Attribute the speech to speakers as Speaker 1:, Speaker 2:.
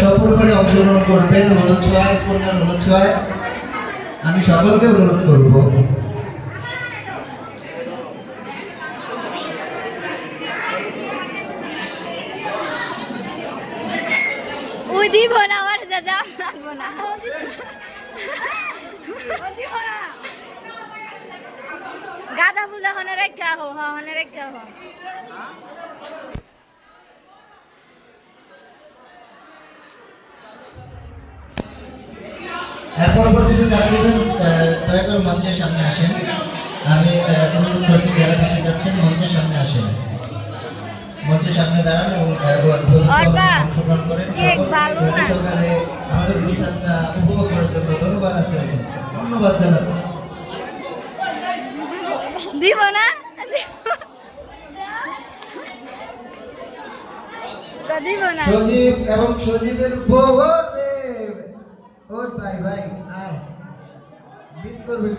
Speaker 1: সফল করে অংশগ্রহণ করবেন হলুদ ছোঁয়ায়, কন্যার হলুদ ছোঁয়ায়। আমি সকলকে অনুরোধ করব।
Speaker 2: ওই দিব না, আমার দাদা লাগবো না, গাঁদা ফুল হনে রেখা হো, হনে রেখা হো।
Speaker 1: এর পরবর্তীতে যারা দেবেন দয়া করে মঞ্চের সামনে আসেন। আমি অনুরোধ করছি যারা দিতে যাচ্ছেন মঞ্চের সামনে আসেন, মঞ্চের সামনে দাঁড়ান এবং অংশগ্রহণ করেন। সকালে আমাদের অনুষ্ঠানটা উপভোগ করার জন্য ধন্যবাদ জানাচ্ছি। ধন্যবাদ জানাচ্ছি।
Speaker 2: দিব না, দিব না।
Speaker 1: সজীব এবং সজীবের বউ, ওর ভাই ভাই আয় মিস করবেন।